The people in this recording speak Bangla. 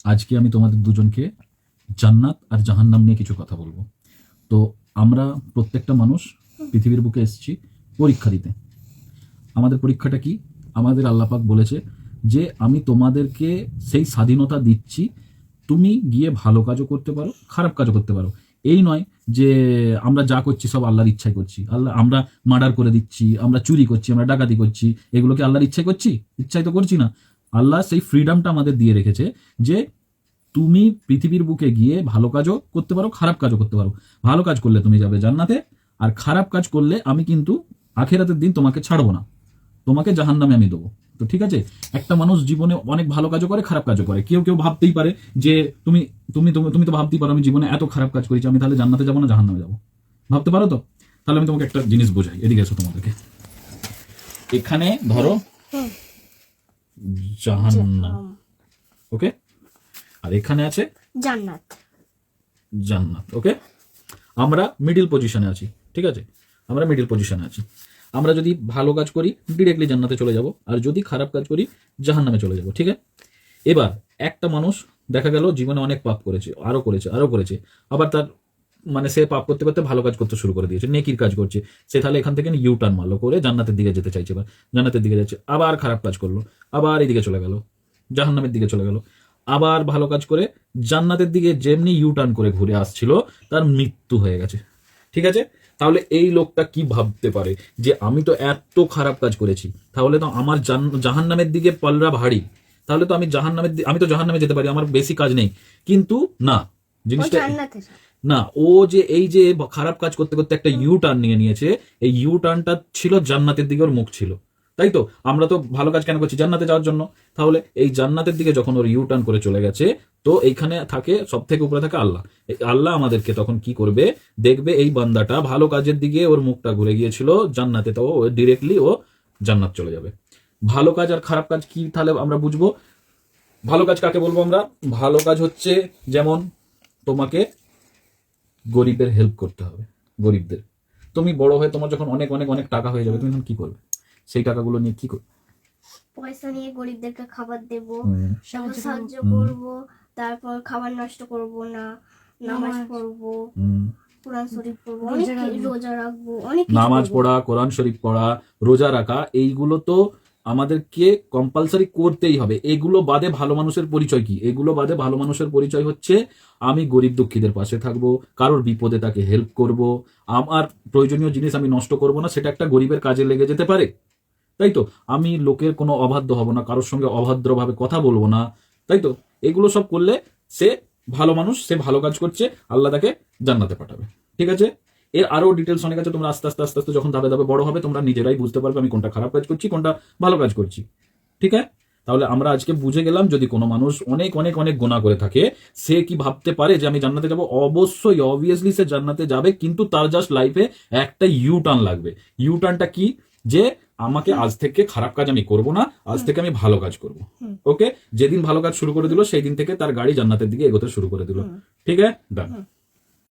আজকে আমি তোমাদের দুজনকে জান্নাত আর জাহান্নাম নিয়ে কিছু কথা বলবো। তো আমরা প্রত্যেকটা মানুষ পৃথিবীর বুকে এসেছি পরীক্ষা দিতে। আমাদের পরীক্ষাটা কি? আমাদের আল্লাহ পাক বলেছে যে আমি তোমাদেরকে সেই স্বাধীনতা দিচ্ছি, তুমি গিয়ে ভালো কাজও করতে পারো, খারাপ কাজও করতে পারো। এই নয় যে আমরা যা করছি সব আল্লাহর ইচ্ছায় করছি। আমরা মার্ডার করে দিচ্ছি, আমরা চুরি করছি, আমরা ডাকাতি করছি, এগুলো কি আল্লাহর ইচ্ছায় করছি? ইচ্ছায় তো করছি না। আল্লাহ সেই ফ্রিডমটা আমাদের দিয়ে রেখেছে যে তুমি পৃথিবীর বুকে গিয়ে ভালো কাজও করতে পারো, খারাপ কাজও করতে পারো। ভালো কাজ করলে তুমি যাবে জান্নাতে, আর খারাপ কাজ করলে আমি কিন্তু আখেরাতের দিন তোমাকে ছাড়বো না, তোমাকে জাহান্নামে আমি দেবো। তো ঠিক আছে, একটা মানুষ জীবনে অনেক ভালো কাজও করে, খারাপ কাজও করে। কেউ কেউ ভাবতেই পারে যে তুমি তুমি তুমি তুমি তো ভাবতেই পারো আমি জীবনে এত খারাপ কাজ করেছি, আমি তাহলে জান্নাতে যাবো না জাহান্নামে যাবো? ভাবতে পারো তো? তাহলে আমি তোমাকে একটা জিনিস বোঝাই, এদিকে এসো তোমাদেরকে। এখানে ধরো জাহান্নাম, ওকে, আর এখানে আছে জান্নাত। জান্নাত, ওকে। আমরা মিডিল পজিশনে আছি, ঠিক আছে, আমরা মিডিল পজিশনে আছি। আমরা যদি ভালো কাজ করি ডিরেক্টলি জান্নাতে চলে যাব, আর যদি খারাপ কাজ করি জাহান্নামে চলে যাব, ঠিক আছে। এবার একটা মানুষ দেখা গেল জীবনে অনেক পাপ করেছে, আরো করেছে, আরো করেছে, আবার তার মানে সে পাপ করতে করতে ভালো কাজ করতে শুরু করে দিয়েছে, নেকির কাজ করছে। সে তাহলে এখান থেকে ইউ টার্ন মারলো করে জান্নাতের দিকে যেতে চাইছে, এবার জান্নাতের দিকে যাচ্ছে। আবার খারাপ কাজ করলো, আবার এদিকে চলে গেল, জাহান্নামের দিকে চলে গেল। আবার ভালো কাজ করে জান্নাতের দিকে যেমনি ইউ টার্ন করে ঘুরে আসছিল, তার মৃত্যু হয়ে গেছে, ঠিক আছে। তাহলে এই লোকটা কি ভাবতে পারে যে আমি তো এত খারাপ কাজ করেছি, তাহলে তো আমার জাহান্নামের দিকে পাল্লা ভারী, তাহলে তো আমি তো জাহান্নামে যেতে পারি, আমার বেশি কাজ নেই। কিন্তু না, জিনিসটা না, ও যে এই যে খারাপ কাজ করতে করতে একটা ইউ টার্ন নিয়ে নিয়েছে, এই ইউ টার্নটা ছিল জান্নাতের দিকে ওর মুখ ছিল। তাই তো আমরা তো ভালো কাজ কেন করছি? জান্নাতে যাওয়ার জন্য। তাহলে এই জান্নাতের দিকে যখন ওর ইউ টার্ন করে চলে গেছে, তো এইখানে থাকে সব থেকে উপরে থাকে আল্লাহ। আল্লাহ আমাদেরকে তখন কি করবে, দেখবে এই বান্দাটা ভালো কাজের দিকে ওর মুখটা ঘুরে গিয়েছিল জান্নাতে, তো ডিরেক্টলি ও জান্নাত চলে যাবে। ভালো কাজ আর খারাপ কাজ কি তাহলে আমরা বুঝবো? ভালো কাজ কাকে বলবো আমরা? ভালো কাজ হচ্ছে যেমন তোমাকে গরিবের হেল্প করতে হবে, গরিবদের। তুমি বড় হয়ে তোমার যখন অনেক অনেক অনেক টাকা হয়ে যাবে, তুমি তখন কি করবে? সেই টাকাগুলো নিয়ে কি করবে? পয়সা নিয়ে গরিবদেরকে খাবার দেব, সাহায্য করব, তারপর খাবার নষ্ট করব না, নামাজ পড়বো, কোরআন শরীফ পড়বো, অনেক রোজা রাখবো, অনেক নামাজ পড়া, কোরআন শরীফ পড়া, রোজা রাখা, এইগুলো তো আমাদেরকে কম্পালসারি করতেই হবে। এগুলো বাদে ভালো মানুষের পরিচয় কি? এগুলো বাদে ভালো মানুষের পরিচয় হচ্ছে আমি গরিব দুঃখীদের পাশে থাকবো, কারোর বিপদে তাকে হেল্প করব, আমার প্রয়োজনীয় জিনিস আমি নষ্ট করব না, সেটা একটা গরিবের কাজে লেগে যেতে পারে। তাই তো, আমি লোকের কোনো অবাধ্য হব না, কারোর সঙ্গে অভদ্রভাবে কথা বলবো না। তাই তো, এগুলো সব করলে সে ভালো মানুষ, সে ভালো কাজ করছে, আল্লাহ তাকে জান্নাতে পাঠাবে, ঠিক আছে। এর আরো ডিটেলস অনেক আছে, তোমরা আস্তে আস্তে আস্তে আস্তে যখন ধাপে ধাপে বড় হবে তোমরা নিজেরাই বুঝতে পারবে আমি কোনটা খারাপ কাজ করছি, কোনটা ভালো কাজ করছি, ঠিক আছে। তাহলে আমরা আজকে বুঝে গেলাম, যদি কোনো মানুষ অনেক অনেক অনেক গুনাহ করে থাকে, সে কি ভাবতে পারে যে আমি জান্নাতে যাব? অবশ্যই, অবভিয়াসলি সে জান্নাতে যাবে, কিন্তু তার জাস্ট লাইফে একটা ইউ টার্ন লাগবে। ইউ টার্নটা কি? যে আমাকে আজ থেকে খারাপ কাজ আমি করব না, আজ থেকে আমি ভালো কাজ করব, ওকে। যেদিন ভালো কাজ শুরু করে দিল সেই দিন থেকে তার গাড়ি জান্নাতের দিকে এগোতে শুরু করে দিল, ঠিক আছে, ডান।